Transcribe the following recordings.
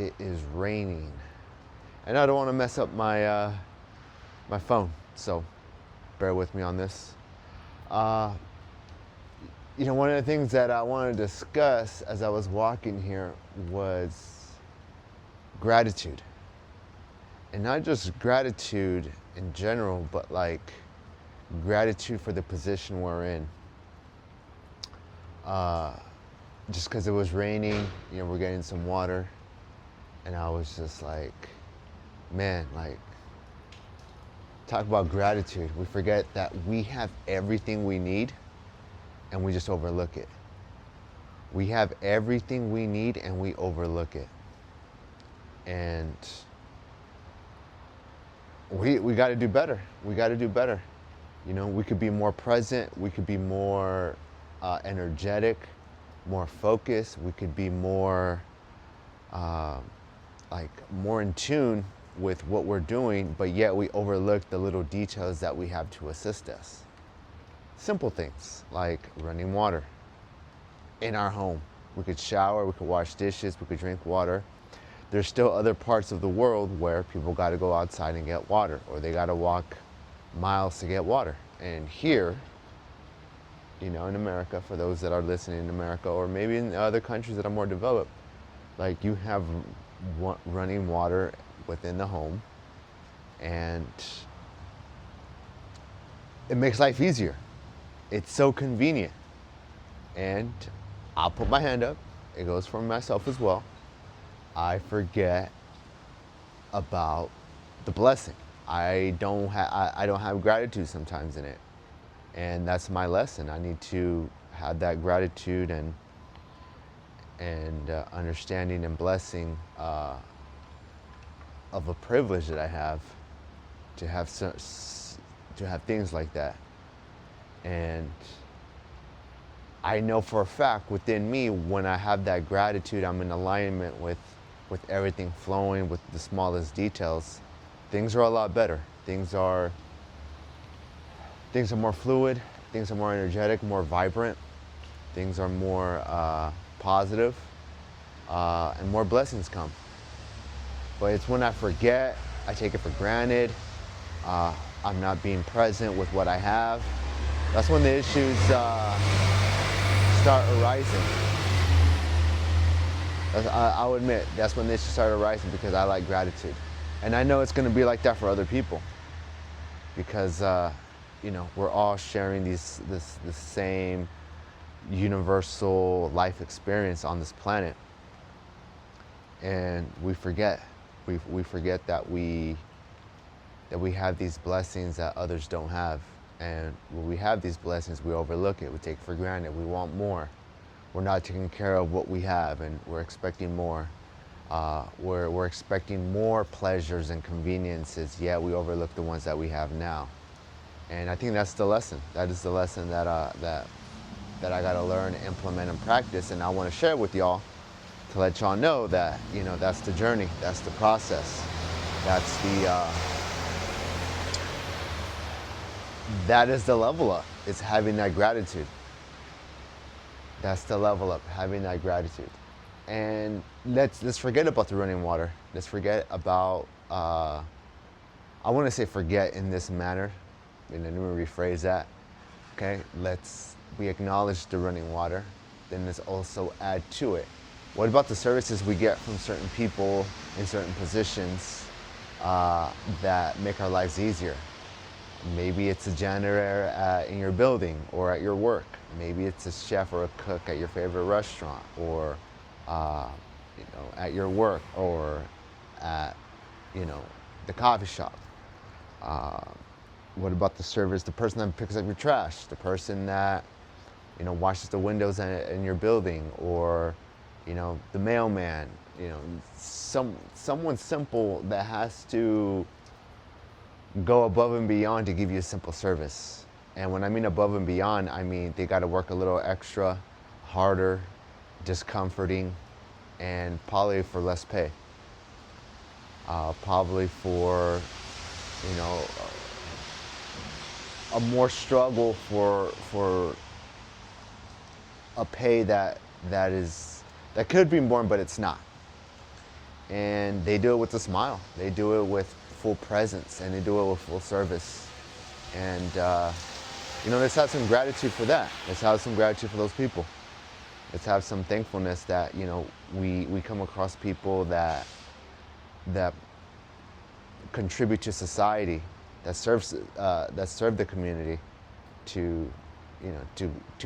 it is raining, and I don't want to mess up my phone, so bear with me on this. Uh, One of the things that I wanted to discuss as I was walking here was gratitude, and not just gratitude in general, but like gratitude for the position we're in. Just because it was raining, we're getting some water, and I was just like, man, like, talk about gratitude. We forget that we have everything we need, and we just overlook it. We have everything we need, and we overlook it. And we got to do better. We got to do better. We could be more present. We could be more energetic, more focused. We could be more more in tune with what we're doing, but yet we overlook the little details that we have to assist us. Simple things like running water in our home. We could shower, we could wash dishes, we could drink water. There's still other parts of the world where people got to go outside and get water, or they got to walk miles to get water. And here, in America, for those that are listening in America, or maybe in other countries that are more developed, like, you have running water within the home, and it makes life easier. It's so convenient. And I'll put my hand up. It goes for myself as well. I forget about the blessing. I don't have gratitude sometimes in it. And that's my lesson. I need to have that gratitude and understanding and blessing of a privilege that I have to have things like that. And I know for a fact within me, when I have that gratitude, I'm in alignment with everything flowing, with the smallest details. Things are a lot better. Things are more fluid. Things are more energetic, more vibrant. Things are more positive, and more blessings come. But it's when I forget, I take it for granted, I'm not being present with what I have. That's when the issues start arising. I'll admit, that's when the issues start arising, because I like gratitude. And I know it's going to be like that for other people, because we're all sharing this same universal life experience on this planet, and we forget that we have these blessings that others don't have. And when we have these blessings, we overlook it. We take it for granted. We want more. We're not taking care of what we have, and we're expecting more. We're expecting more pleasures and conveniences, yet we overlook the ones that we have now. And I think that's the lesson. That is the lesson that I got to learn, implement, and practice. And I want to share with y'all to let y'all know that that's the journey, that's the process, that is the level up. It's having that gratitude. That's the level up, having that gratitude. And let's forget about the running water. Let's forget about. I want to say forget in this manner. Let me rephrase that. Okay, we acknowledge the running water, then let's also add to it. What about the services we get from certain people in certain positions that make our lives easier? Maybe it's a janitor in your building or at your work. Maybe it's a chef or a cook at your favorite restaurant, or at your work, or at the coffee shop. What about the service? The person that picks up your trash, the person that washes the windows in your building, or the mailman. Someone simple that has to go above and beyond to give you a simple service. And when I mean above and beyond, I mean they got to work a little extra, harder, discomforting, and probably for less pay. Probably for a more struggle for a pay that could be more, but it's not. and they do it with a smile. They do it with full presence, and they do it with full service. And let's have some gratitude for that. Let's have some gratitude for those people. Let's have some thankfulness that we come across people that contribute to society, that serve the community to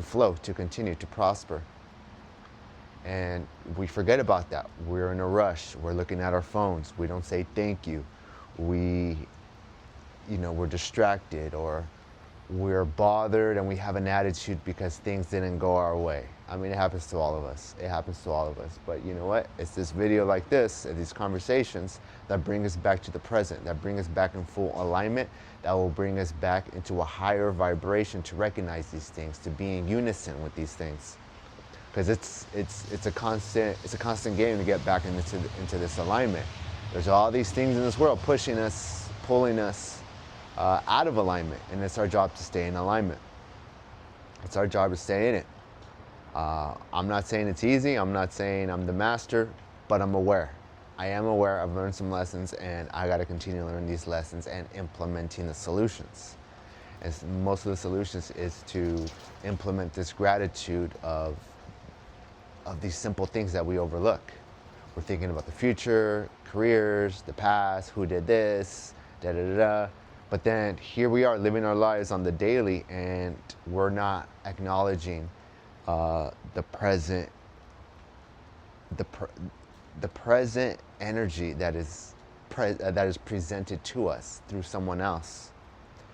flow, to continue, to prosper. And we forget about that. We're in a rush. We're looking at our phones. We don't say thank you. We're distracted, or we're bothered, and we have an attitude because things didn't go our way. I mean, it happens to all of us. It happens to all of us. But you know what? It's this video like this and these conversations that bring us back to the present, that bring us back in full alignment, that will bring us back into a higher vibration to recognize these things, to be in unison with these things. Because it's a constant game to get back into this alignment. There's all these things in this world pushing us, pulling us out of alignment, and it's our job to stay in alignment. It's our job to stay in it. I'm not saying it's easy. I'm not saying I'm the master, but I'm aware. I am aware. I've learned some lessons, and I got to continue to learn these lessons and implementing the solutions. And most of the solutions is to implement this gratitude of these simple things that we overlook. We're thinking about the future, careers, the past, who did this, da da da da. But then here we are living our lives on the daily, and we're not acknowledging the present energy that is presented to us through someone else,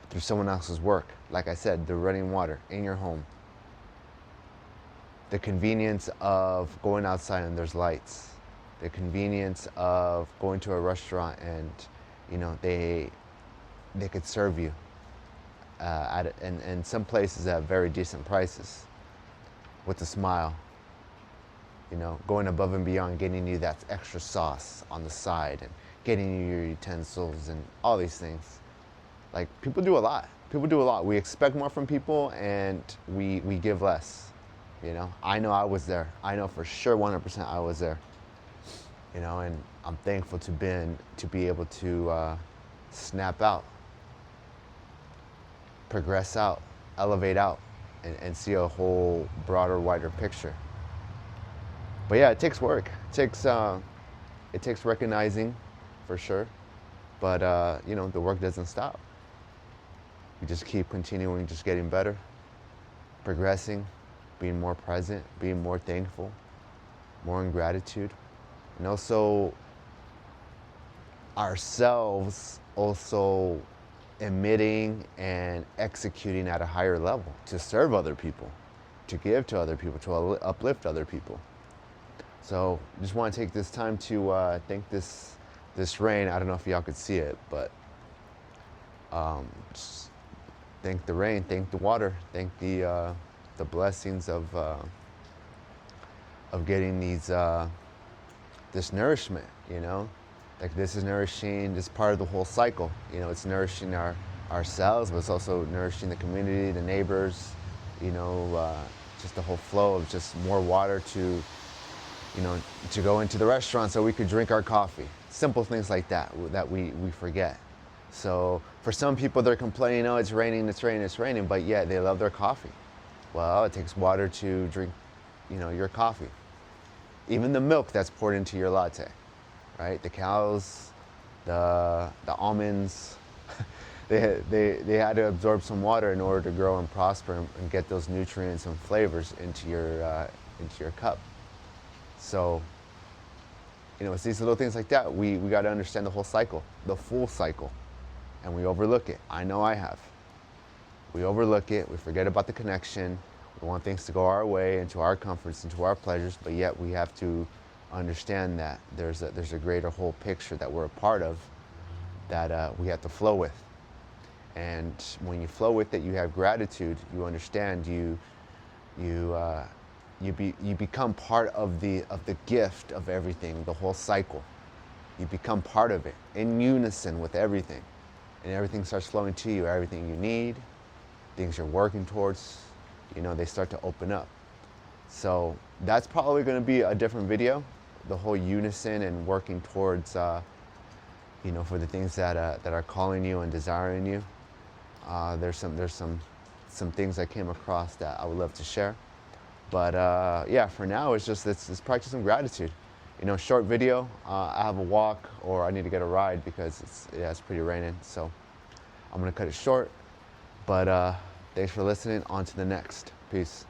through someone else's work. Like I said, the running water in your home, the convenience of going outside and there's lights, the convenience of going to a restaurant and they could serve you in some places at very decent prices with a smile, going above and beyond, getting you that extra sauce on the side and getting you your utensils and all these things. Like, people do a lot. We expect more from people, and we give less. I know I was there. I know for sure 100% I was there. And I'm thankful to be able to snap out, progress out, elevate out, and see a whole broader, wider picture. But yeah, it takes work. It takes recognizing, for sure. But the work doesn't stop. We just keep continuing, just getting better, progressing, being more present, being more thankful, more in gratitude, and also ourselves also emitting and executing at a higher level to serve other people, to give to other people, to uplift other people. So just want to take this time to thank this rain. I don't know if y'all could see it, but just thank the rain, thank the water, thank the blessings of getting this nourishment. Like, this is nourishing. This is part of the whole cycle. It's nourishing ourselves, but it's also nourishing the community, the neighbors. Just the whole flow of just more water to go into the restaurant so we could drink our coffee. Simple things like that we forget. So for some people, they're complaining, oh, it's raining, but yeah, they love their coffee. Well, it takes water to drink, your coffee. Even the milk that's poured into your latte, right? The cows, the almonds, they had to absorb some water in order to grow and prosper and get those nutrients and flavors into your cup. So, it's these little things like that. We got to understand the whole cycle, the full cycle, and we overlook it. I know I have. We overlook it. We forget about the connection. We want things to go our way, into our comforts, into our pleasures, but yet we have to understand that there's a greater whole picture that we're a part of, that we have to flow with. And when you flow with it, you have gratitude. You understand. You become part of the gift of everything, the whole cycle. You become part of it, in unison with everything, and everything starts flowing to you. Everything you need, things you're working towards, they start to open up. So that's probably going to be a different video, the whole unison and working towards, for the things that are calling you and desiring you. There's some things I came across that I would love to share. But yeah, for now, let's practice some gratitude. Short video. I have a walk, or I need to get a ride because it's pretty raining. So I'm gonna cut it short. But thanks for listening. On to the next. Peace.